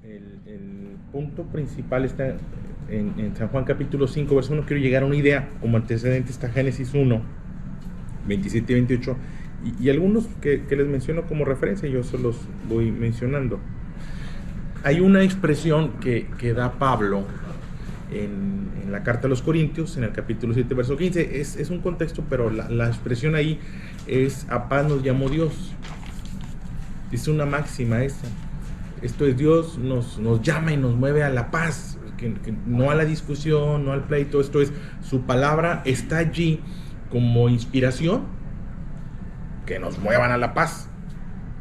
El punto principal está en San Juan capítulo 5, verso 1. Quiero llegar a una idea. Como antecedente está Génesis 1, 27 y 28. Y algunos que les menciono como referencia, yo se los voy mencionando. Hay una expresión que da Pablo en la carta a los Corintios, en el capítulo 7, verso 15. Es un contexto, pero la expresión ahí es: a paz nos llamó Dios. Es una máxima esa. Esto es, Dios nos llama y nos mueve a la paz, que no a la discusión, no al pleito. Esto es, su palabra está allí como inspiración, que nos muevan a la paz,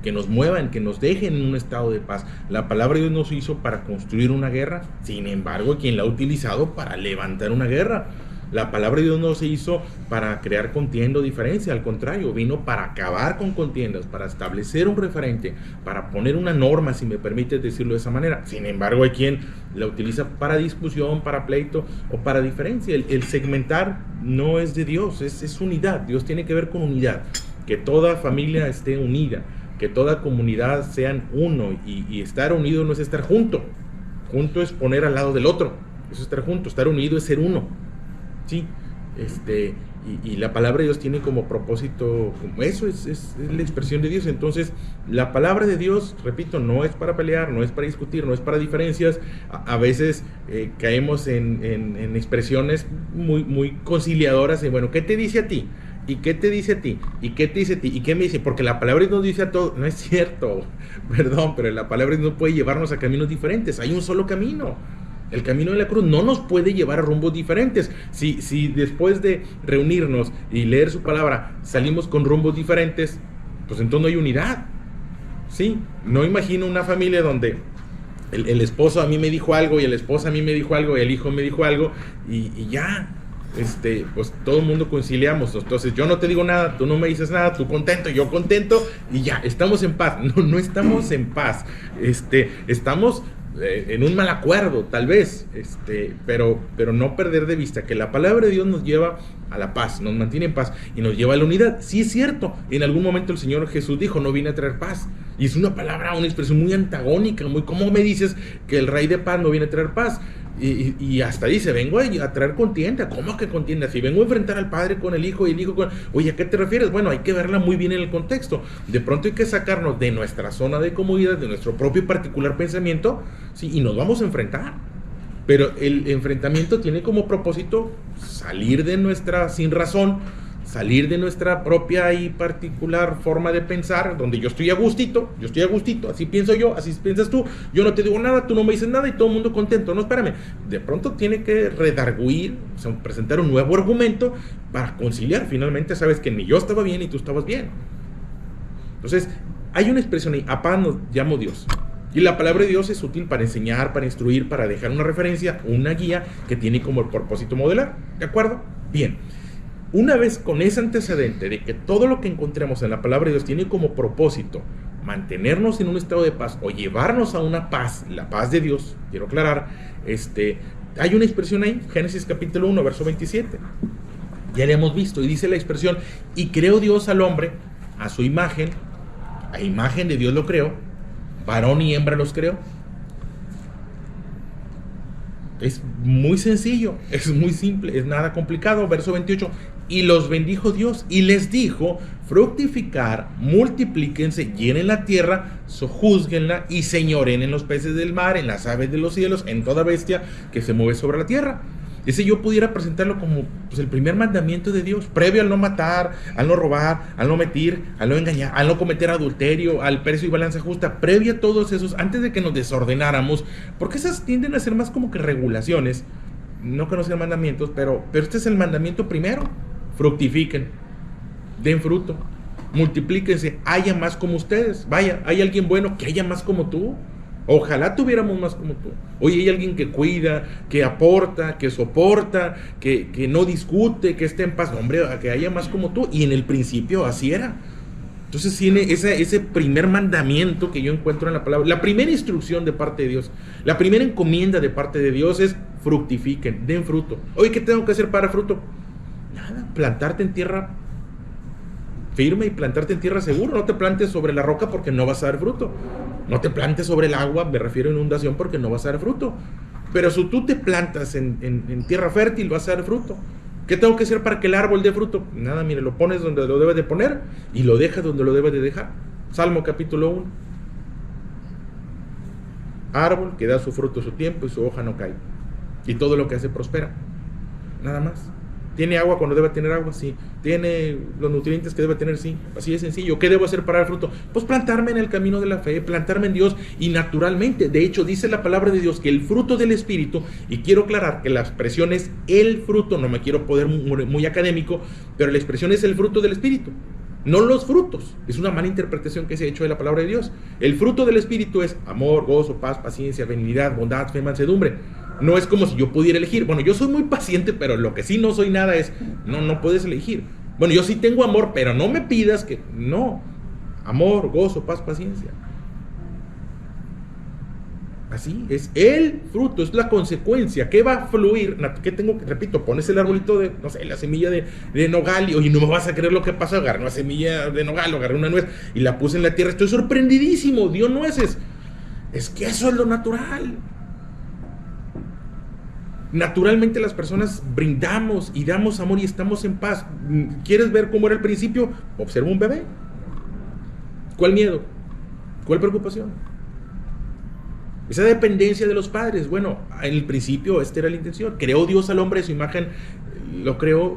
que nos muevan, que nos dejen en un estado de paz. La palabra de Dios nos hizo para construir una guerra, sin embargo, quien la ha utilizado para levantar una guerra. La palabra de Dios no se hizo para crear contienda o diferencia, al contrario, vino para acabar con contiendas, para establecer un referente, para poner una norma, si me permites decirlo de esa manera. Sin embargo, hay quien la utiliza para discusión, para pleito o para diferencia. El segmentar no es de Dios, es unidad. Dios tiene que ver con unidad, que toda familia esté unida, que toda comunidad sean uno, y estar unido no es estar junto. Junto es poner al lado del otro, eso es estar junto. Estar unido es ser uno. Sí, y la palabra de Dios tiene como propósito, eso es la expresión de Dios. Entonces, la palabra de Dios, repito, no es para pelear, no es para discutir, no es para diferencias. A veces caemos en expresiones muy conciliadoras, y bueno, ¿qué te dice a ti? ¿Y qué te dice a ti? ¿Y qué te dice a ti? ¿Y qué me dice? Porque la palabra nos dice a todos. No es cierto, perdón, pero la palabra no puede llevarnos a caminos diferentes. Hay un solo camino. El camino de la cruz no nos puede llevar a rumbos diferentes. Si después de reunirnos y leer su palabra salimos con rumbos diferentes, pues entonces no hay unidad. Sí, no imagino una familia donde el esposo a mí me dijo algo y la esposa a mí me dijo algo y el hijo me dijo algo y ya, pues todo el mundo conciliamos. Entonces yo no te digo nada, tú no me dices nada, tú contento, yo contento y ya, estamos en paz. No estamos en paz. Estamos en un mal acuerdo, tal vez, pero no perder de vista que la palabra de Dios nos lleva a la paz, nos mantiene en paz y nos lleva a la unidad. Sí, es cierto, en algún momento el Señor Jesús dijo: no vine a traer paz, y es una palabra, una expresión muy antagónica, ¿cómo me dices que el Rey de paz no viene a traer paz? Y hasta dice: vengo a traer contienda. ¿Cómo que contienda? Si vengo a enfrentar al Padre con el Hijo y el Hijo con... Oye, ¿a qué te refieres? Bueno, hay que verla muy bien en el contexto. De pronto hay que sacarnos de nuestra zona de comodidad, de nuestro propio particular pensamiento, ¿sí? Y nos vamos a enfrentar. Pero el enfrentamiento tiene como propósito salir de nuestra sinrazón, salir de nuestra propia y particular forma de pensar, donde yo estoy a gustito, así pienso yo, así piensas tú, yo no te digo nada, tú no me dices nada y todo el mundo contento. No, espérame, de pronto tiene que redarguir, o sea, presentar un nuevo argumento para conciliar. Finalmente sabes que ni yo estaba bien ni tú estabas bien. Entonces, hay una expresión ahí: a paz nos llamó Dios. Y la palabra de Dios es útil para enseñar, para instruir, para dejar una referencia, una guía que tiene como el propósito modelar. ¿De acuerdo? Bien. Una vez con ese antecedente de que todo lo que encontremos en la palabra de Dios tiene como propósito mantenernos en un estado de paz o llevarnos a una paz, la paz de Dios, quiero aclarar, hay una expresión ahí, Génesis capítulo 1, verso 27. Ya la hemos visto, y dice la expresión: y creó Dios al hombre a su imagen, a imagen de Dios lo creó, varón y hembra los creó. Es muy sencillo, es muy simple, es nada complicado. Verso 28: y los bendijo Dios y les dijo: fructificar, multiplíquense, llenen la tierra, sojúzguenla y señoren en los peces del mar, en las aves de los cielos, en toda bestia que se mueve sobre la tierra. Ese yo pudiera presentarlo como el primer mandamiento de Dios, previo al no matar, al no robar, al no mentir, al no engañar, al no cometer adulterio, al precio y balanza justa, previo a todos esos, antes de que nos desordenáramos, porque esas tienden a ser más como que regulaciones, no que no sean mandamientos, pero este es el mandamiento primero: fructifiquen, den fruto, multiplíquense, haya más como ustedes. Vaya, hay alguien bueno, que haya más como tú. Ojalá tuviéramos más como tú. Oye, hay alguien que cuida, que aporta, que soporta, que no discute, que esté en paz. Hombre, que haya más como tú. Y en el principio así era. Entonces tiene ese primer mandamiento que yo encuentro en la palabra. La primera instrucción de parte de Dios, la primera encomienda de parte de Dios es: fructifiquen, den fruto. Oye, ¿qué tengo que hacer para fruto? Nada, plantarte en tierra firme y plantarte en tierra seguro. No te plantes sobre la roca porque no vas a dar fruto. No te plantes sobre el agua, me refiero a inundación, porque no vas a dar fruto. Pero si tú te plantas en tierra fértil, vas a dar fruto. ¿Qué tengo que hacer para que el árbol dé fruto? Nada, mire, lo pones donde lo debes de poner y lo dejas donde lo debes de dejar. Salmo capítulo 1. Árbol que da su fruto a su tiempo y su hoja no cae. Y todo lo que hace prospera. Nada más. ¿Tiene agua cuando debe tener agua? Sí. ¿Tiene los nutrientes que debe tener? Sí. Así de sencillo. ¿Qué debo hacer para dar fruto? Pues plantarme en el camino de la fe, plantarme en Dios y naturalmente. De hecho, dice la palabra de Dios que el fruto del Espíritu, y quiero aclarar que la expresión es el fruto, no me quiero poner muy académico, pero la expresión es el fruto del Espíritu, no los frutos. Es una mala interpretación que se ha hecho de la palabra de Dios. El fruto del Espíritu es amor, gozo, paz, paciencia, benignidad, bondad, fe, mansedumbre. No es como si yo pudiera elegir. Bueno, yo soy muy paciente, pero lo que sí no soy nada es, no puedes elegir. Bueno, yo sí tengo amor, pero no me pidas que, no. Amor, gozo, paz, paciencia. Así es el fruto, es la consecuencia. ¿Qué va a fluir? ¿Qué tengo que, repito, pones el arbolito de, no sé, la semilla de nogal y oye, no me vas a creer lo que pasa, agarré una semilla de nogal, agarré una nuez y la puse en la tierra, estoy sorprendidísimo, dio nueces. Es que eso es lo natural. Naturalmente las personas brindamos y damos amor y estamos en paz. ¿Quieres ver cómo era el principio? Observa un bebé. ¿Cuál miedo? ¿Cuál preocupación? Esa dependencia de los padres. Bueno, en el principio esta era la intención. Creó Dios al hombre de su imagen, lo creó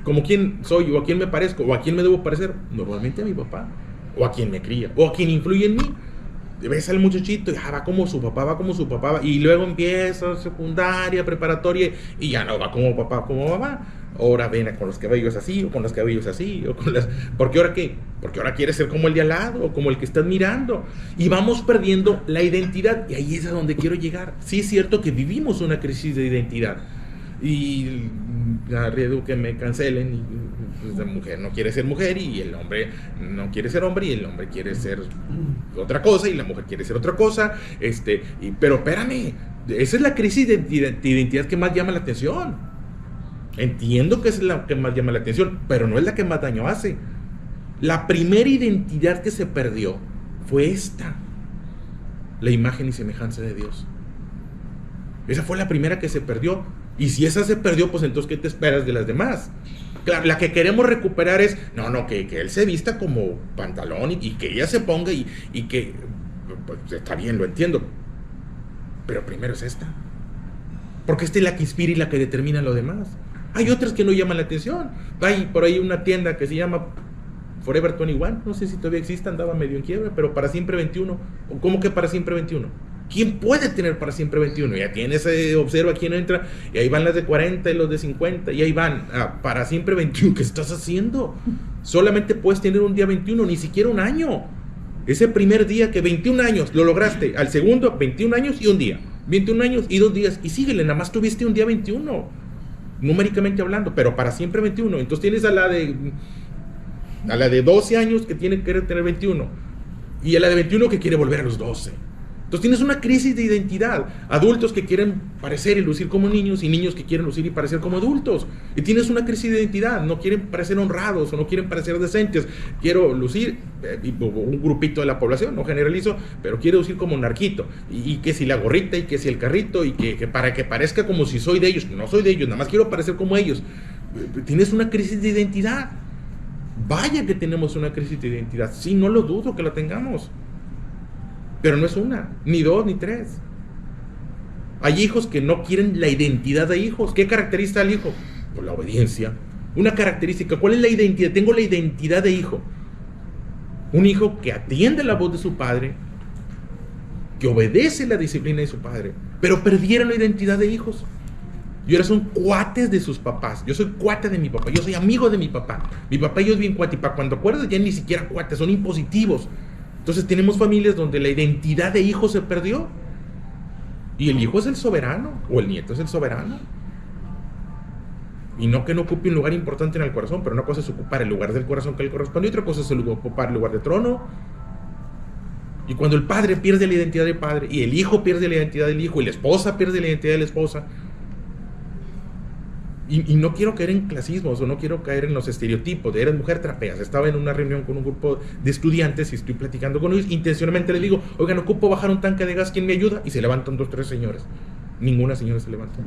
como quien soy, o a quién me parezco, o a quién me debo parecer. Normalmente a mi papá, o a quien me cría, o a quien influye en mí. Ves al muchachito y va como su papá, y luego empieza secundaria, preparatoria, y ya no va como papá, como mamá. Ahora ven con los cabellos así, o con los cabellos así, o con las... ¿Por qué ahora qué? Porque ahora quiere ser como el de al lado, o como el que estás mirando. Y vamos perdiendo la identidad, y ahí es a donde quiero llegar. Sí es cierto que vivimos una crisis de identidad, y que me cancelen, y pues, la mujer no quiere ser mujer, y el hombre no quiere ser hombre, y el hombre quiere ser otra cosa, y la mujer quiere ser otra cosa, pero espérame, esa es la crisis de identidad que más llama la atención. Entiendo que es la que más llama la atención, pero no es la que más daño hace. La primera identidad que se perdió fue esta: la imagen y semejanza de Dios. Esa fue la primera que se perdió. Y si esa se perdió, pues entonces ¿qué te esperas de las demás? Claro, la que queremos recuperar es, que él se vista como pantalón y que ella se ponga y que, pues está bien, lo entiendo. Pero primero es esta. Porque esta es la que inspira y la que determina lo demás. Hay otras que no llaman la atención. Hay por ahí una tienda que se llama Forever 21, no sé si todavía existe, andaba medio en quiebra, pero para siempre 21. ¿Cómo que para siempre 21? ¿Quién puede tener para siempre 21? Ya tienes, observa quién entra, y ahí van las de 40 y los de 50, y ahí van, para siempre 21. ¿Qué estás haciendo? Solamente puedes tener un día 21, ni siquiera un año. Ese primer día que 21 años lo lograste, al segundo 21 años y un día, 21 años y 2 días, y síguele, nada más tuviste un día 21, numéricamente hablando, pero para siempre 21. Entonces tienes a la de 12 años que quiere tener 21, y a la de 21 que quiere volver a los 12. Entonces tienes una crisis de identidad. Adultos que quieren parecer y lucir como niños, y niños que quieren lucir y parecer como adultos. Y tienes una crisis de identidad. No quieren parecer honrados o no quieren parecer decentes. Quiero lucir, un grupito de la población, no generalizo, pero quiero lucir como narquito. Y que si la gorrita, y que si el carrito, y que para que parezca como si soy de ellos. No soy de ellos, nada más quiero parecer como ellos. Tienes una crisis de identidad. Vaya que tenemos una crisis de identidad. Sí, no lo dudo que la tengamos. Pero no es una, ni dos, ni tres. Hay hijos que no quieren la identidad de hijos. ¿Qué caracteriza al hijo? Pues la obediencia. Una característica. ¿Cuál es la identidad? Tengo la identidad de hijo. Un hijo que atiende la voz de su padre, que obedece la disciplina de su padre, pero perdieron la identidad de hijos. Y ahora son cuates de sus papás. Yo soy cuate de mi papá, yo soy amigo de mi papá. Mi papá y yo es bien cuate, y para cuando acuerdas ya ni siquiera cuates, son impositivos. Entonces tenemos familias donde la identidad de hijo se perdió. Y el hijo es el soberano, o el nieto es el soberano. Y no que no ocupe un lugar importante en el corazón, pero una cosa es ocupar el lugar del corazón que le corresponde, y otra cosa es ocupar el lugar de trono. Y cuando el padre pierde la identidad del padre, y el hijo pierde la identidad del hijo, y la esposa pierde la identidad de la esposa, Y no quiero caer en clasismos o no quiero caer en los estereotipos de eres mujer, trapeas. Estaba en una reunión con un grupo de estudiantes y estoy platicando con ellos. Intencionalmente les digo, oigan, ocupo bajar un tanque de gas, ¿quién me ayuda? Y se levantan 2, 3 señores. Ninguna señora se levantó.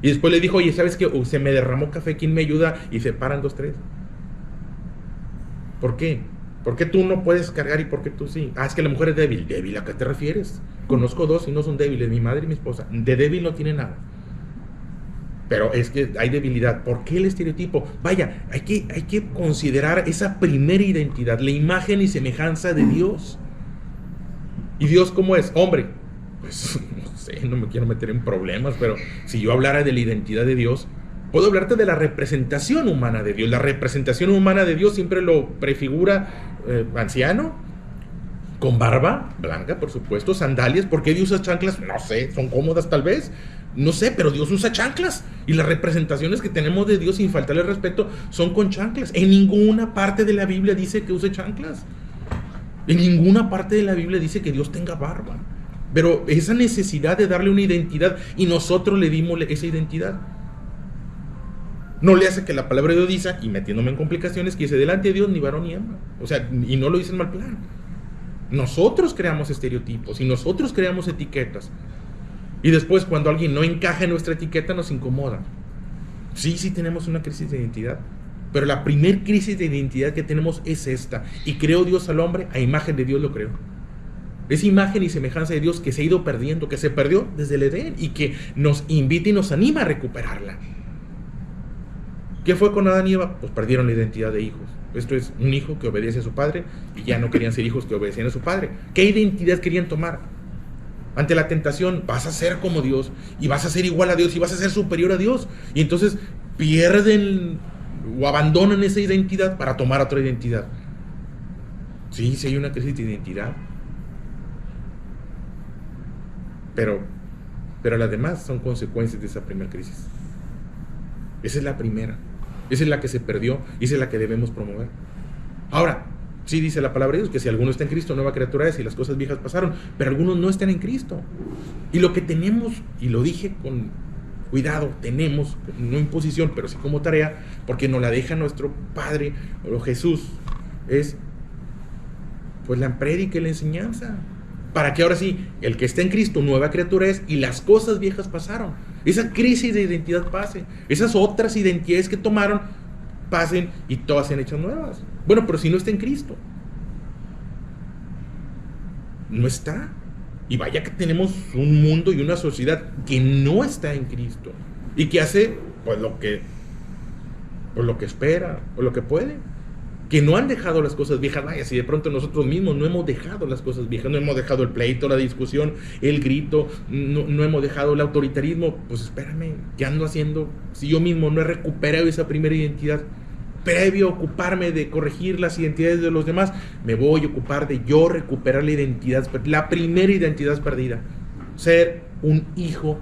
Y después le dijo, oye, ¿sabes qué? Se me derramó café, ¿quién me ayuda? Y se paran 2, 3. ¿Por qué? ¿Por qué tú no puedes cargar y por qué tú sí? Ah, es que la mujer es débil. ¿Débil a qué te refieres? Conozco 2 y no son débiles, mi madre y mi esposa. De débil no tiene nada. Pero es que hay debilidad. ¿Por qué el estereotipo? Vaya, hay que considerar esa primera identidad, la imagen y semejanza de Dios. ¿Y Dios cómo es? Hombre. Pues no sé, no me quiero meter en problemas, pero si yo hablara de la identidad de Dios, puedo hablarte de la representación humana de Dios. La representación humana de Dios siempre lo prefigura anciano, con barba blanca, por supuesto, sandalias. ¿Por qué Dios usa chanclas? No sé, son cómodas tal vez. No sé, pero Dios usa chanclas. Y las representaciones que tenemos de Dios, sin faltarle respeto, son con chanclas. En ninguna parte de la Biblia dice que use chanclas. En ninguna parte de la Biblia dice que Dios tenga barba. Pero esa necesidad de darle una identidad, y nosotros le dimos esa identidad, no le hace que la palabra de Dios dice, y metiéndome en complicaciones, que dice delante de Dios ni varón ni hembra. O sea, y no lo dice en mal plan. Nosotros creamos estereotipos y nosotros creamos etiquetas. Y después, cuando alguien no encaja en nuestra etiqueta, nos incomoda. Sí tenemos una crisis de identidad. Pero la primer crisis de identidad que tenemos es esta. Y creó Dios al hombre, a imagen de Dios lo creó. Esa imagen y semejanza de Dios que se ha ido perdiendo, que se perdió desde el Edén y que nos invita y nos anima a recuperarla. ¿Qué fue con Adán y Eva? Pues perdieron la identidad de hijos. Esto es un hijo que obedece a su padre y ya no querían ser hijos que obedecían a su padre. ¿Qué identidad querían tomar? Ante la tentación, vas a ser como Dios y vas a ser igual a Dios y vas a ser superior a Dios. Y entonces pierden o abandonan esa identidad para tomar otra identidad. Sí hay una crisis de identidad. Pero las demás son consecuencias de esa primera crisis. Esa es la primera. Esa es la que se perdió y esa es la que debemos promover. Ahora, sí dice la palabra de Dios que si alguno está en Cristo, nueva criatura es y las cosas viejas pasaron, pero algunos no están en Cristo. Y lo que tenemos, y lo dije con cuidado, tenemos, no imposición, pero sí como tarea, porque nos la deja nuestro Padre o Jesús, es pues la prédica y la enseñanza. Para que ahora sí, el que está en Cristo, nueva criatura es y las cosas viejas pasaron. Esa crisis de identidad pase. Esas otras identidades que tomaron pasen y todas sean hechas nuevas. Bueno, pero si no está en Cristo, no está. Y vaya que tenemos un mundo y una sociedad que no está en Cristo y que hace pues lo que espera o lo que puede. Que no han dejado las cosas viejas. Vaya, si de pronto nosotros mismos no hemos dejado las cosas viejas, no hemos dejado el pleito, la discusión, el grito, no hemos dejado el autoritarismo, pues espérame, ¿qué ando haciendo? Si yo mismo no he recuperado esa primera identidad, previo a ocuparme de corregir las identidades de los demás, me voy a ocupar de yo recuperar la identidad, la primera identidad perdida, ser un hijo.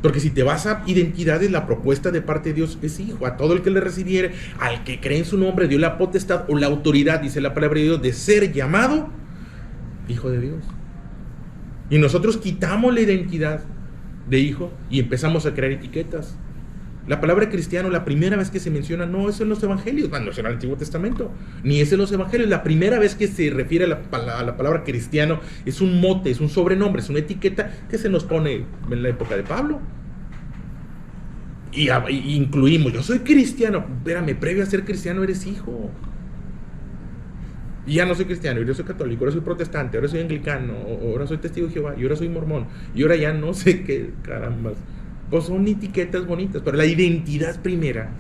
Porque si te vas a identidades, la propuesta de parte de Dios es hijo. A todo el que le recibiere, al que cree en su nombre, dio la potestad o la autoridad, dice la palabra de Dios, de ser llamado hijo de Dios. Y nosotros quitamos la identidad de hijo y empezamos a crear etiquetas. La palabra cristiano, la primera vez que se menciona, no es en los evangelios, no es en el Antiguo Testamento, ni es en los evangelios. La primera vez que se refiere a la palabra cristiano es un mote, es un sobrenombre, es una etiqueta que se nos pone en la época de Pablo. Y incluimos, yo soy cristiano. Espérame, previo a ser cristiano eres hijo. Y ya no soy cristiano, yo soy católico, ahora soy protestante, ahora soy anglicano, ahora soy testigo de Jehová, y ahora soy mormón, y ahora ya no sé qué carambas. Pues son etiquetas bonitas, pero la identidad primera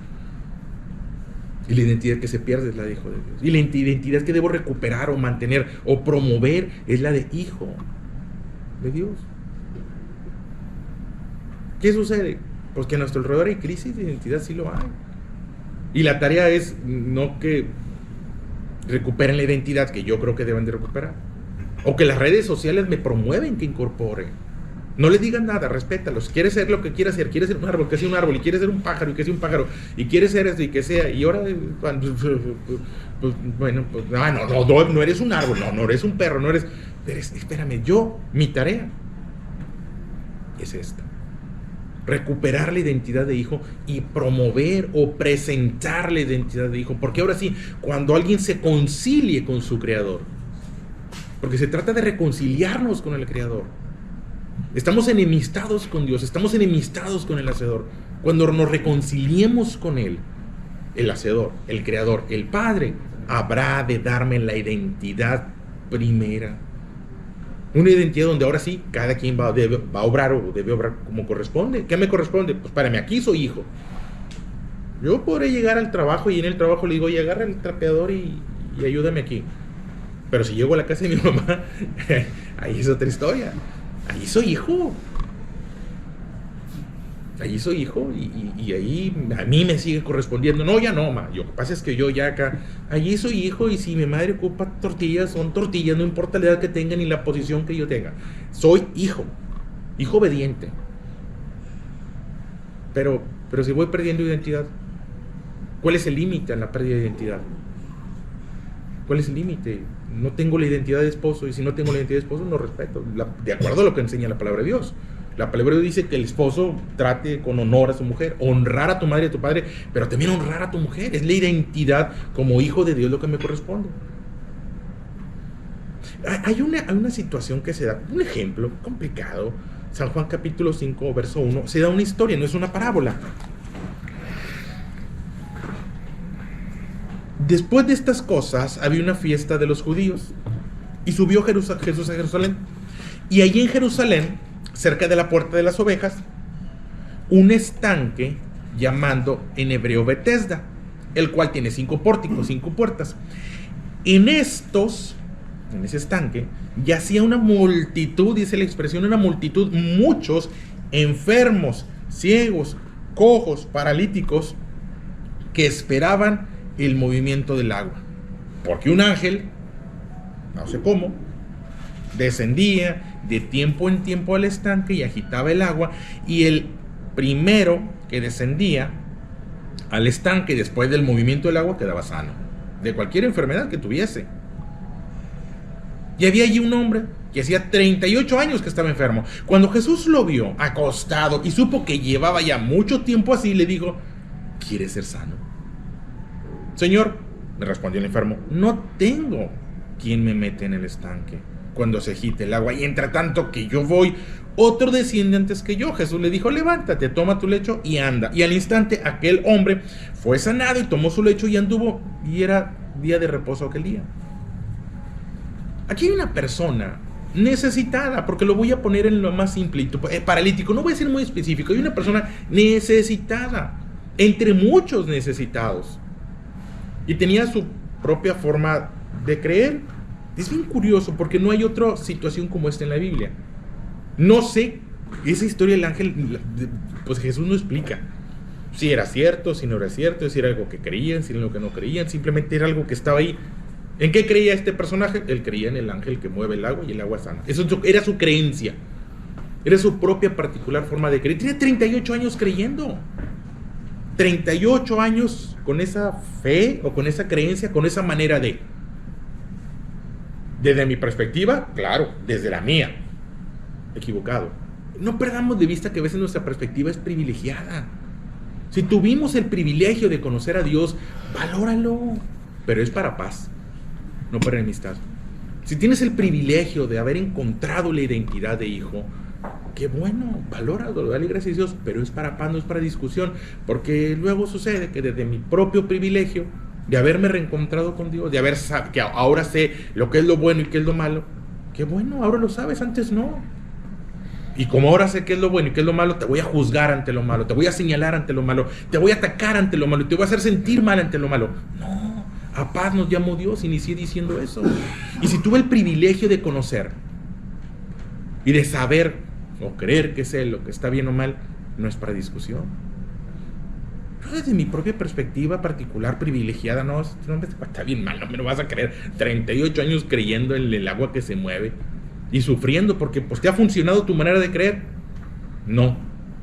y la identidad que se pierde es la de hijo de Dios. Y la identidad que debo recuperar o mantener o promover es la de hijo de Dios. ¿Qué sucede? Pues que a nuestro alrededor hay crisis de identidad, sí lo hay. Y la tarea es no que recuperen la identidad que yo creo que deben de recuperar, o que las redes sociales me promueven que incorpore. No le digan nada, respétalos. Quieres ser lo que quieras ser, quieres ser un árbol, que sea un árbol, y quieres ser un pájaro, y que sea un pájaro, y quieres ser esto y que sea, y ahora bueno, pues no eres un árbol, no eres un perro, espérame, mi tarea es esta. recuperar la identidad de hijo y promover o presentar la identidad de hijo. Porque ahora sí, cuando alguien se concilie con su Creador, porque se trata de reconciliarnos con el Creador, estamos enemistados con Dios, estamos enemistados con el Hacedor. Cuando nos reconciliemos con Él, el Hacedor, el Creador, el Padre, habrá de darme la identidad primera. Una identidad donde ahora sí, cada quien va a obrar o debe obrar como corresponde. ¿Qué me corresponde? Pues párame, aquí soy hijo. Yo podré llegar al trabajo y en el trabajo le digo, oye, agarra el trapeador y ayúdame aquí. Pero si llego a la casa de mi mamá, ahí es otra historia. Ahí soy hijo. Allí soy hijo y ahí a mí me sigue correspondiendo. No, ya no, ma. Lo que pasa es que yo ya acá, allí soy hijo y si mi madre ocupa tortillas, son tortillas, no importa la edad que tenga ni la posición que yo tenga. Soy hijo obediente. Pero si voy perdiendo identidad, ¿cuál es el límite a la pérdida de identidad? ¿Cuál es el límite? No tengo la identidad de esposo y si no tengo la identidad de esposo no respeto, de acuerdo a lo que enseña la palabra de Dios. La palabra de Dios dice que el esposo trate con honor a su mujer, honrar a tu madre y a tu padre, pero también honrar a tu mujer. Es la identidad como hijo de Dios lo que me corresponde. Hay una situación que se da, un ejemplo complicado. San Juan capítulo 5, verso 1, se da una historia, no es una parábola. Después de estas cosas había una fiesta de los judíos y subió Jesús a Jerusalén. Y allí en Jerusalén, cerca de la puerta de las ovejas, un estanque llamando en hebreo Betesda, el cual tiene 5 pórticos, 5 puertas. En ese estanque, yacía una multitud, dice la expresión, una multitud, muchos enfermos, ciegos, cojos, paralíticos, que esperaban el movimiento del agua. Porque un ángel, no sé cómo, descendía de tiempo en tiempo al estanque y agitaba el agua, y el primero que descendía al estanque después del movimiento del agua quedaba sano de cualquier enfermedad que tuviese. Y había allí un hombre que hacía 38 años que estaba enfermo. Cuando Jesús lo vio acostado y supo que llevaba ya mucho tiempo así, le dijo: ¿quieres ser sano? Señor, le respondió el enfermo, no tengo quien me mete en el estanque cuando se agite el agua, y entre tanto que yo voy, otro desciende antes que yo. Jesús le dijo: levántate, toma tu lecho y anda. Y al instante aquel hombre fue sanado y tomó su lecho y anduvo, y era día de reposo aquel día. Aquí hay una persona necesitada, porque lo voy a poner en lo más simple, paralítico, no voy a ser muy específico. Hay una persona necesitada entre muchos necesitados y tenía su propia forma de creer. Es bien curioso porque no hay otra situación como esta en la Biblia. No sé, esa historia del ángel, pues Jesús no explica si era cierto, si no era cierto, si era algo que creían, si era algo que no creían, simplemente era algo que estaba ahí. ¿En qué creía este personaje? Él creía en el ángel que mueve el agua y el agua sana. Eso era su creencia, era su propia particular forma de creer. Tenía 38 años creyendo, 38 años con esa fe o con esa creencia, con esa manera de... Desde mi perspectiva, claro, desde la mía, equivocado. No perdamos de vista que a veces nuestra perspectiva es privilegiada. Si tuvimos el privilegio de conocer a Dios, valóralo, pero es para paz, no para enemistad. Si tienes el privilegio de haber encontrado la identidad de hijo, qué bueno, valóralo, dale gracias a Dios, pero es para paz, no es para discusión, porque luego sucede que desde mi propio privilegio de haberme reencontrado con Dios, de haber que ahora sé lo que es lo bueno y qué es lo malo, qué bueno, ahora lo sabes, antes no. Y como ahora sé qué es lo bueno y qué es lo malo, te voy a juzgar ante lo malo, te voy a señalar ante lo malo, te voy a atacar ante lo malo, te voy a hacer sentir mal ante lo malo. No, a paz nos llamó Dios, inicié diciendo eso. Y si tuve el privilegio de conocer y de saber o creer que sé lo que está bien o mal, no es para discusión. Yo desde mi propia perspectiva particular privilegiada, no, está bien mal, no me lo vas a creer. 38 años creyendo en el agua que se mueve y sufriendo porque pues te ha funcionado tu manera de creer. No.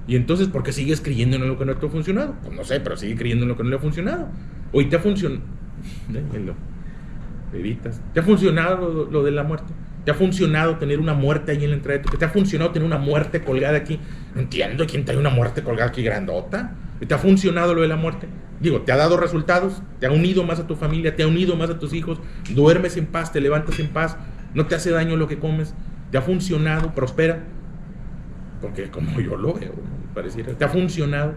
Y entonces, ¿por qué sigues creyendo en lo que no te ha funcionado? Pues no sé, pero sigue creyendo en lo que no le ha funcionado. Hoy te ha funcionado. Bebitas. ¿Te ha funcionado lo de la muerte? ¿Te ha funcionado tener una muerte ahí en la entrada de tu casa? ¿Te ha funcionado tener una muerte colgada aquí? No entiendo quién trae una muerte colgada aquí grandota. ¿Te ha funcionado lo de la muerte? Digo, ¿te ha dado resultados? ¿Te ha unido más a tu familia? ¿Te ha unido más a tus hijos? ¿Duermes en paz? ¿Te levantas en paz? ¿No te hace daño lo que comes? ¿Te ha funcionado? ¿Prospera? Porque como yo lo veo, pareciera, ¿te ha funcionado?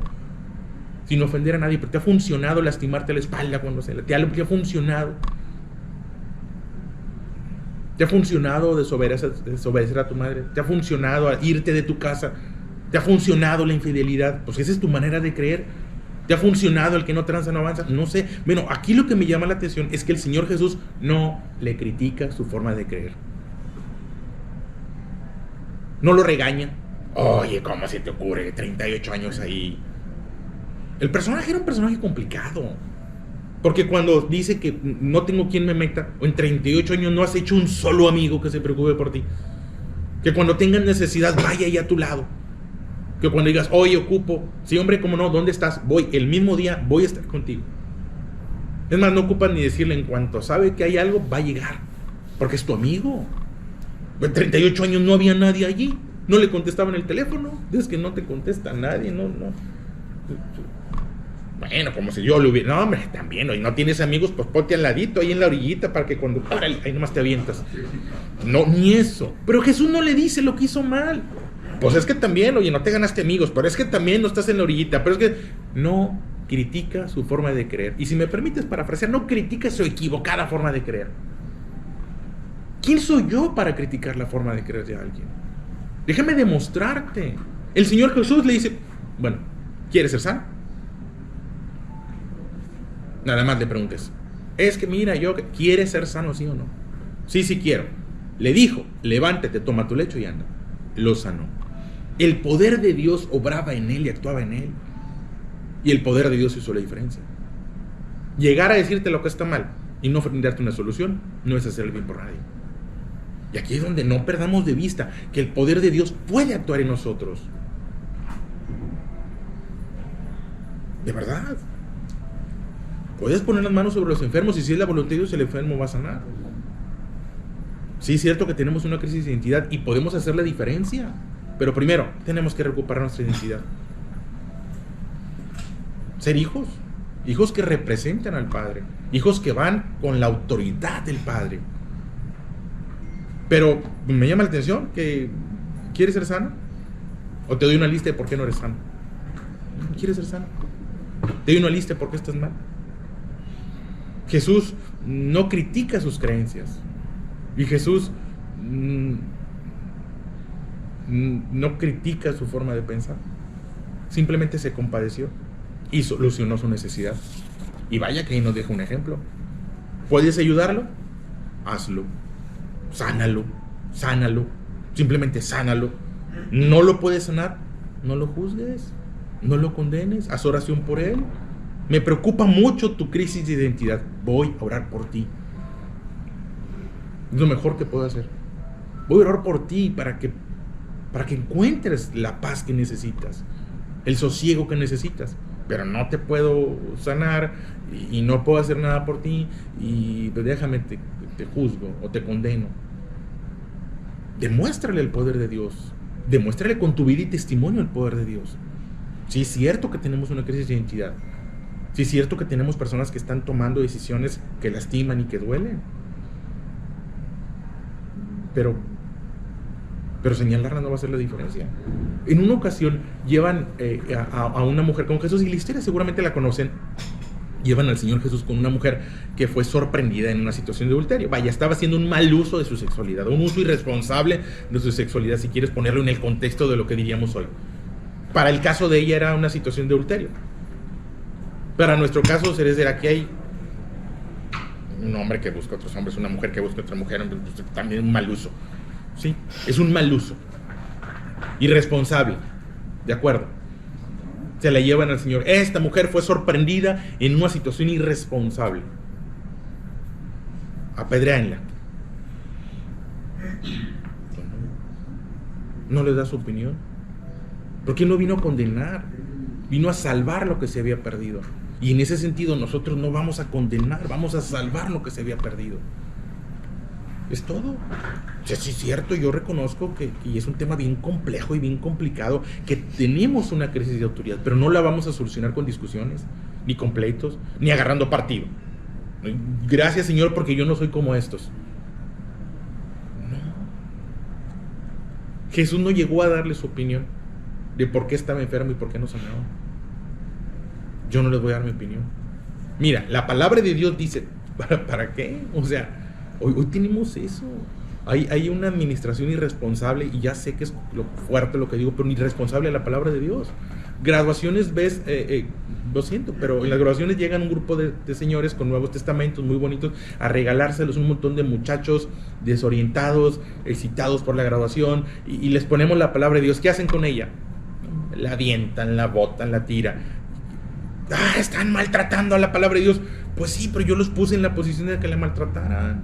Sin ofender a nadie, pero ¿te ha funcionado lastimarte la espalda cuando te ha funcionado? ¿Te ha funcionado desobedecer a tu madre? ¿Te ha funcionado irte de tu casa? ¿Te ha funcionado la infidelidad? Pues esa es tu manera de creer. ¿Te ha funcionado el que no tranza, no avanza? No sé. Bueno, aquí lo que me llama la atención es que el Señor Jesús no le critica su forma de creer. No lo regaña. Oye, ¿cómo se te ocurre? 38 años ahí. El personaje era un personaje complicado. Porque cuando dice que no tengo quien me meta, o en 38 años no has hecho un solo amigo que se preocupe por ti. Que cuando tengas necesidad vaya ahí a tu lado. Que cuando digas, oye, ocupo, sí, hombre, ¿cómo no? ¿Dónde estás? Voy, el mismo día voy a estar contigo. Es más, no ocupan ni decirle, en cuanto sabe que hay algo, va a llegar. Porque es tu amigo. En 38 años no había nadie allí. No le contestaban el teléfono. Es que no te contesta nadie, no. Bueno, como si yo lo hubiera... No, hombre, también, oye, no tienes amigos, pues ponte al ladito, ahí en la orillita, para que cuando... ahí nomás te avientas. No, ni eso. Pero Jesús no le dice lo que hizo mal. Pues es que también, oye, no te ganaste amigos, pero es que también no estás en la orillita, pero es que no critica su forma de creer. Y si me permites parafrasear, no critica su equivocada forma de creer. ¿Quién soy yo para criticar la forma de creer de alguien? Déjame demostrarte. El Señor Jesús le dice, bueno, ¿quieres ser sano? Nada más le preguntes, es que mira, ¿quieres ser sano, sí o no? Sí, sí quiero. Le dijo, levántate, toma tu lecho y anda. Lo sanó. El poder de Dios obraba en él y actuaba en él. Y el poder de Dios hizo la diferencia. Llegar a decirte lo que está mal y no darte una solución no es hacer el bien por nadie. Y aquí es donde no perdamos de vista que el poder de Dios puede actuar en nosotros. De verdad. Puedes poner las manos sobre los enfermos y si es la voluntad de Dios, el enfermo va a sanar. Sí, es cierto que tenemos una crisis de identidad y podemos hacer la diferencia. Pero primero, tenemos que recuperar nuestra identidad. Ser hijos. Hijos que representan al Padre. Hijos que van con la autoridad del Padre. Pero me llama la atención que... ¿Quieres ser sano? ¿O te doy una lista de por qué no eres sano? ¿Quieres ser sano? Te doy una lista de por qué estás mal. Jesús no critica sus creencias. Y Jesús no critica su forma de pensar. Simplemente se compadeció y solucionó su necesidad. Y vaya que ahí nos deja un ejemplo. ¿Puedes ayudarlo? Hazlo. Sánalo. Simplemente sánalo. ¿No lo puedes sanar? No lo juzgues. No lo condenes. Haz oración por él. Me preocupa mucho tu crisis de identidad. Voy a orar por ti. Es lo mejor que puedo hacer. Voy a orar por ti para que encuentres la paz que necesitas, el sosiego que necesitas. Pero no te puedo sanar y no puedo hacer nada por ti y pues déjame, te juzgo o te condeno. Demuéstrale el poder de Dios. Demuéstrale con tu vida y testimonio el poder de Dios. Sí es cierto que tenemos una crisis de identidad. Sí es cierto que tenemos personas que están tomando decisiones que lastiman y que duelen. Pero señalarla no va a hacer la diferencia. En una ocasión llevan a una mujer con Jesús, y la historia seguramente la conocen. Llevan al Señor Jesús con una mujer que fue sorprendida en una situación de adulterio. Vaya, estaba haciendo un mal uso de su sexualidad, un uso irresponsable de su sexualidad, si quieres ponerlo en el contexto de lo que diríamos hoy. Para el caso de ella era una situación de adulterio. Para nuestro caso será que hay un hombre que busca a otros hombres, una mujer que busca a otra mujer, pues, también un mal uso. Sí, es un mal uso. Irresponsable. ¿De acuerdo? Se la llevan al Señor. Esta mujer fue sorprendida en una situación irresponsable. Apedréanla. ¿No le da su opinión? Porque no vino a condenar, vino a salvar lo que se había perdido. Y en ese sentido nosotros no vamos a condenar, vamos a salvar lo que se había perdido. Es todo. O sea, sí es cierto, yo reconozco que es un tema bien complejo y bien complicado, que tenemos una crisis de autoridad, pero no la vamos a solucionar con discusiones, ni con pleitos, ni agarrando partido. Gracias, Señor, porque yo no soy como estos. No. Jesús no llegó a darle su opinión de por qué estaba enfermo y por qué no sanaba. Yo no les voy a dar mi opinión. Mira, la palabra de Dios dice, ¿para qué? O sea, hoy tenemos eso. Hay una administración irresponsable, y ya sé que es lo fuerte lo que digo, pero irresponsable a la palabra de Dios. Graduaciones ves, lo siento, pero en las graduaciones llegan un grupo de señores con Nuevos Testamentos muy bonitos a regalárselos, un montón de muchachos desorientados, excitados por la graduación, y les ponemos la palabra de Dios. ¿Qué hacen con ella? La avientan, la botan, la tiran. Están maltratando a la palabra de Dios. Pues sí, pero yo los puse en la posición de que la maltrataran.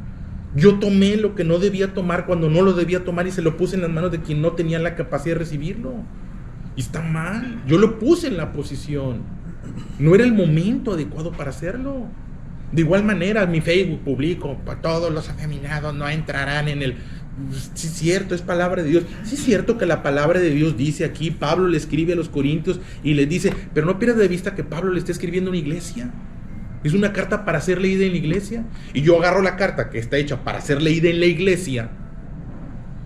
Yo tomé lo que no debía tomar cuando no lo debía tomar y se lo puse en las manos de quien no tenía la capacidad de recibirlo. Y está mal. Yo lo puse en la posición. No era el momento adecuado para hacerlo. De igual manera, en mi Facebook publico: todos los afeminados no entrarán en el... Sí es cierto, es palabra de Dios. Sí es cierto que la palabra de Dios dice aquí, Pablo le escribe a los Corintios y les dice, pero no pierdas de vista que Pablo le está escribiendo a una iglesia. Es una carta para ser leída en la iglesia. Y yo agarro la carta que está hecha para ser leída en la iglesia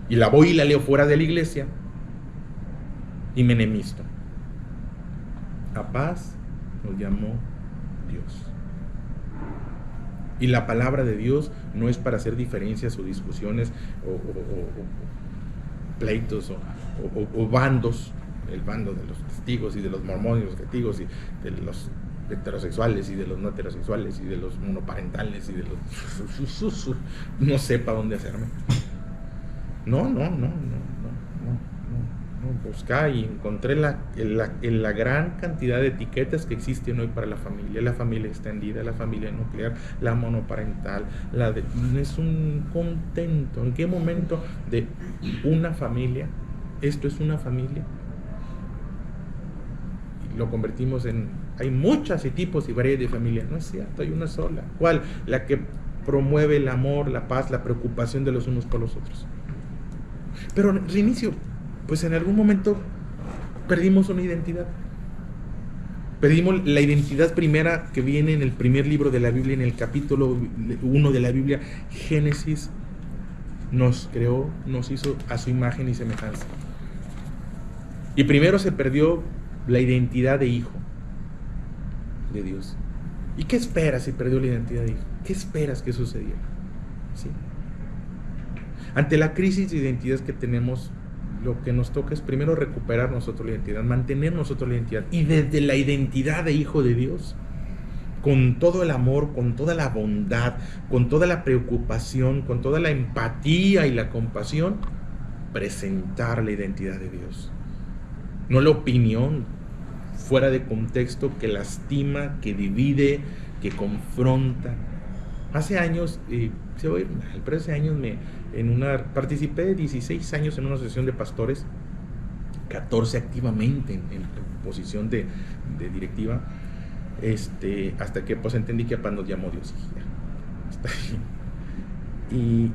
y la voy y la leo fuera de la iglesia y me enemisto. A paz nos llamó Dios. Y la palabra de Dios no es para hacer diferencias o discusiones o pleitos o bandos. El bando de los testigos y de los mormones y los testigos y de los heterosexuales y de los no heterosexuales y de los monoparentales y de los... No sé para dónde hacerme. No. Buscé y encontré la gran cantidad de etiquetas que existen hoy para la familia extendida, la familia nuclear, la monoparental, es un contento. ¿En qué momento de una familia? Esto es una familia. Y lo convertimos en... Hay muchos tipos y variedades de familia. No es cierto, hay una sola. ¿Cuál? La que promueve el amor, la paz, la preocupación de los unos por los otros. Pero reinicio, pues en algún momento perdimos una identidad. Perdimos la identidad primera que viene en el primer libro de la Biblia, en el capítulo 1 de la Biblia. Génesis nos creó, nos hizo a su imagen y semejanza. Y primero se perdió la identidad de hijo de Dios. ¿Y qué esperas si perdió la identidad de hijo? ¿Qué esperas que sucediera? ¿Sí? Ante la crisis de identidad que tenemos, lo que nos toca es primero recuperar nosotros la identidad, mantener nosotros la identidad, y desde la identidad de hijo de Dios, con todo el amor, con toda la bondad, con toda la preocupación, con toda la empatía y la compasión, presentar la identidad de Dios. No la opinión fuera de contexto que lastima, que divide, que confronta. Hace años, se va a ir mal, pero hace años participé de 16 años en una asociación de pastores, 14 activamente en posición de directiva, hasta que pues entendí que nos llamó Dios. Y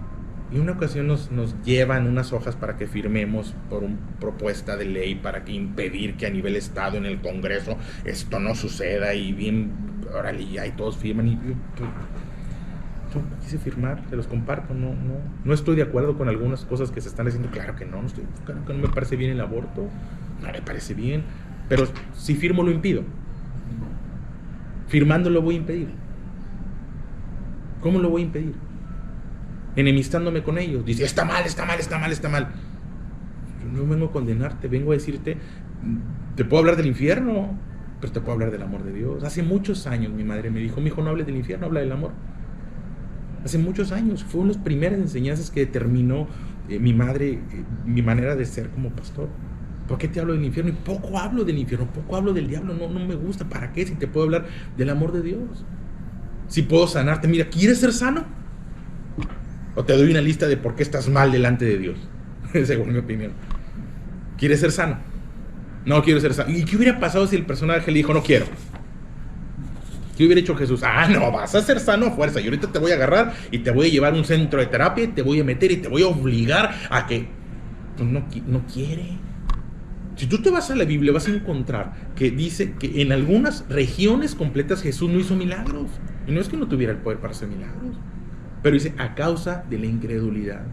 una ocasión nos llevan unas hojas para que firmemos por una propuesta de ley para que impedir que a nivel estado en el Congreso esto no suceda, y bien, órale, y ahí todos firman, y yo quise firmar, se los comparto. No estoy de acuerdo con algunas cosas que se están haciendo, claro que no me parece bien el aborto, no me parece bien, pero si firmo lo impido, firmando lo voy a impedir. ¿Cómo lo voy a impedir? Enemistándome con ellos. Dice, está mal. Yo no vengo a condenarte, vengo a decirte, te puedo hablar del infierno, pero te puedo hablar del amor de Dios. Hace muchos años mi madre me dijo, mi hijo, no hables del infierno, habla del amor. Hace muchos años, fue una de las primeras enseñanzas que determinó mi madre, mi manera de ser como pastor. ¿Por qué te hablo del infierno? Y poco hablo del infierno, poco hablo del diablo, no me gusta. ¿Para qué? Si te puedo hablar del amor de Dios. Si puedo sanarte, mira, ¿quieres ser sano? O te doy una lista de por qué estás mal delante de Dios, según mi opinión. ¿Quieres ser sano? No quiero ser sano. ¿Y qué hubiera pasado si el personaje le dijo, no quiero? ¿Qué hubiera hecho Jesús? Ah, no, vas a ser sano a fuerza. Y ahorita te voy a agarrar y te voy a llevar a un centro de terapia y te voy a meter y te voy a obligar a que... Pues no quiere. Si tú te vas a la Biblia vas a encontrar que dice que en algunas regiones completas Jesús no hizo milagros. Y no es que no tuviera el poder para hacer milagros. Pero dice, a causa de la incredulidad.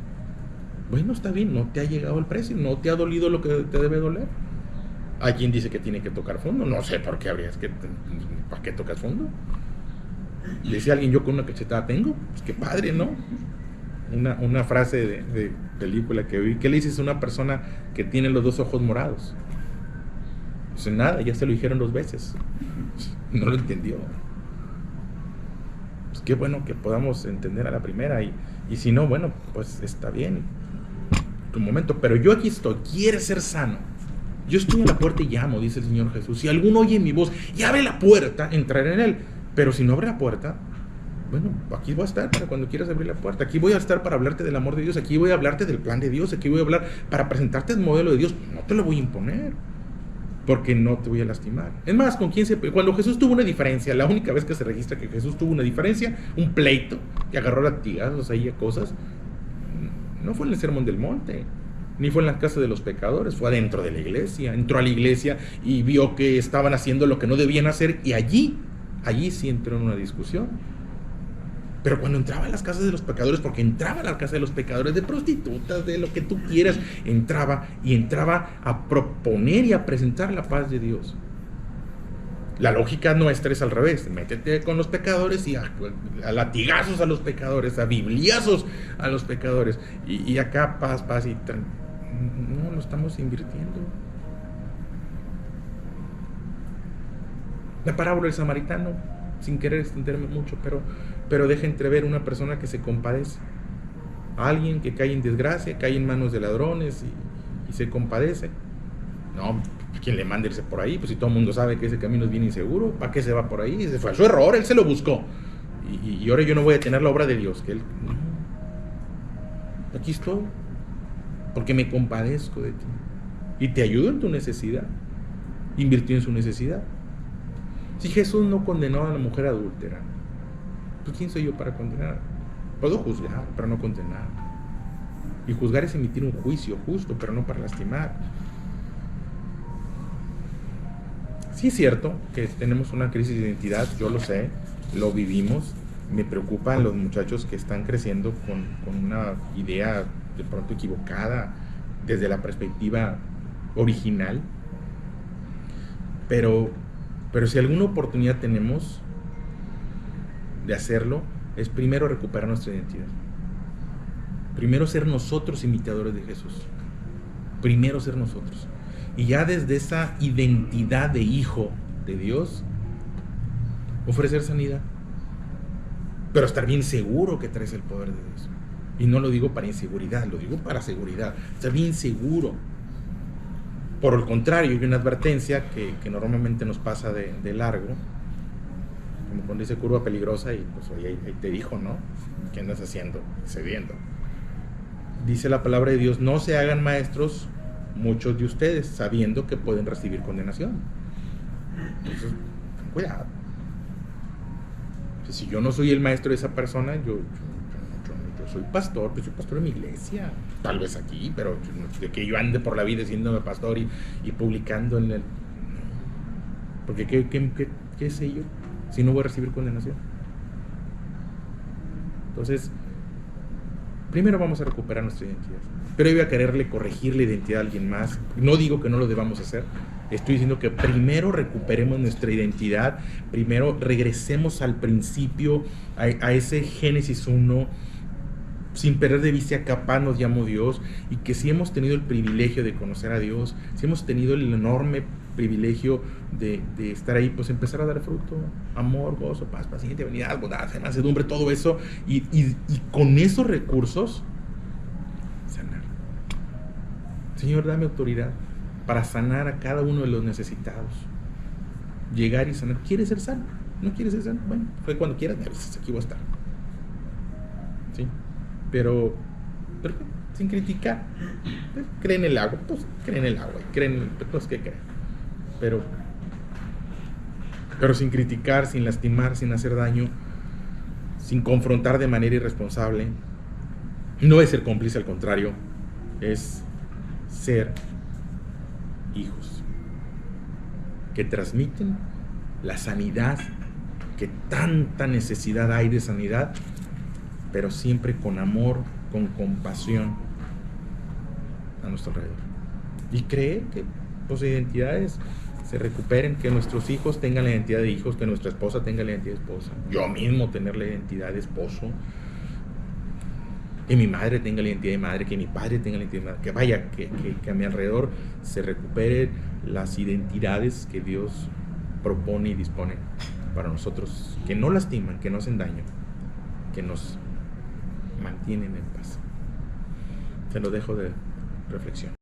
Bueno, está bien, no te ha llegado el precio, no te ha dolido lo que te debe doler. Hay quien dice que tiene que tocar fondo. No sé por qué habrías que... ¿Para qué tocas fondo? Dice alguien, yo con una cachetada tengo. Pues qué padre, ¿no? Una frase de película que vi. ¿Qué le dices a una persona que tiene los dos ojos morados? Dice, nada, ya se lo dijeron 2 veces. No lo entendió. Pues qué bueno que podamos entender a la primera. Y si no, bueno, pues está bien. Tu momento. Pero yo aquí estoy. ¿Quieres ser sano? Yo estoy en la puerta y llamo, dice el Señor Jesús. Si alguno oye mi voz y abre la puerta, entraré en él. Pero si no abre la puerta, bueno, aquí voy a estar para cuando quieras abrir la puerta. Aquí voy a estar para hablarte del amor de Dios. Aquí voy a hablarte del plan de Dios. Aquí voy a hablar para presentarte el modelo de Dios. No te lo voy a imponer, porque no te voy a lastimar. Es más, cuando Jesús tuvo una diferencia, la única vez que se registra que Jesús tuvo una diferencia, un pleito, que agarró latigazos ahí a cosas, no fue en el Sermón del Monte, ni fue en la casa de los pecadores, fue adentro de la iglesia. Entró a la iglesia y vio que estaban haciendo lo que no debían hacer, y allí sí entró en una discusión. Pero cuando entraba a las casas de los pecadores, porque entraba a la casa de los pecadores, de prostitutas, de lo que tú quieras, entraba a proponer y a presentar la paz de Dios. La lógica nuestra es al revés: métete con los pecadores y a latigazos a los pecadores, a bibliazos a los pecadores, y acá paz y no lo estamos invirtiendo. La parábola del samaritano, sin querer extenderme mucho, pero deja entrever una persona que se compadece, a alguien que cae en desgracia, cae en manos de ladrones y se compadece. No, ¿quién le manda irse por ahí? Pues si todo el mundo sabe que ese camino es bien inseguro, ¿para qué se va por ahí? Ese fue su error, él se lo buscó. Y ahora yo no voy a tener la obra de Dios, que él... No. Aquí estoy, porque me compadezco de ti y te ayudo en tu necesidad. Invirtió en su necesidad. Si Jesús no condenó a la mujer adúltera, pues ¿quién soy yo para condenar? Puedo juzgar, pero no condenar. Y juzgar es emitir un juicio justo, pero no para lastimar. Sí es cierto que tenemos una crisis de identidad, yo lo sé, lo vivimos. Me preocupan los muchachos que están creciendo con una idea de pronto equivocada desde la perspectiva original. Pero si alguna oportunidad tenemos de hacerlo, es primero recuperar nuestra identidad. Primero ser nosotros imitadores de Jesús. Primero ser nosotros. Y ya desde esa identidad de hijo de Dios, ofrecer sanidad. Pero estar bien seguro que traes el poder de Dios. Y no lo digo para inseguridad, lo digo para seguridad. Estar bien seguro. Por el contrario, hay una advertencia que normalmente nos pasa de largo, como cuando dice curva peligrosa, y pues ahí te dijo, ¿no? ¿Qué andas haciendo? Cediendo. Dice la palabra de Dios: no se hagan maestros muchos de ustedes, sabiendo que pueden recibir condenación. Entonces, cuidado. Si yo no soy el maestro de esa persona, yo soy pastor, pues soy pastor de mi iglesia, tal vez aquí, pero de que yo ande por la vida siéndome pastor y publicando en el... Porque ¿qué sé yo si no voy a recibir condenación? Entonces, primero vamos a recuperar nuestra identidad. Pero yo voy a quererle corregir la identidad a alguien más. No digo que no lo debamos hacer. Estoy diciendo que primero recuperemos nuestra identidad. Primero regresemos al principio, a ese Génesis 1, sin perder de vista que papá nos llamó Dios, y que si hemos tenido el privilegio de conocer a Dios, si hemos tenido el enorme privilegio de estar ahí, pues empezar a dar fruto: amor, gozo, paz, paciencia, benignidad, bondad, fe, mansedumbre, todo eso, y con esos recursos sanar. Señor, dame autoridad para sanar a cada uno de los necesitados. Llegar y sanar. ¿Quieres ser sano? ¿No quieres ser sano? Bueno, pues cuando quieras me avisas, aquí voy a estar. ¿Sí? Pero sin criticar. Pues, cree en el agua, pues cree en el agua, creen, pues que creen. Pero pero sin criticar, sin lastimar, sin hacer daño, sin confrontar de manera irresponsable. No es ser cómplice, al contrario, es ser hijos que transmiten la sanidad, que tanta necesidad hay de sanidad, pero siempre con amor, con compasión a nuestro alrededor. Y creer que las identidades se recuperen, que nuestros hijos tengan la identidad de hijos, que nuestra esposa tenga la identidad de esposa, yo mismo tener la identidad de esposo, que mi madre tenga la identidad de madre, que mi padre tenga la identidad de madre, que vaya, que a mi alrededor se recuperen las identidades que Dios propone y dispone para nosotros, que no lastiman, que no hacen daño, que nos mantienen en paz. Se lo dejo de reflexión.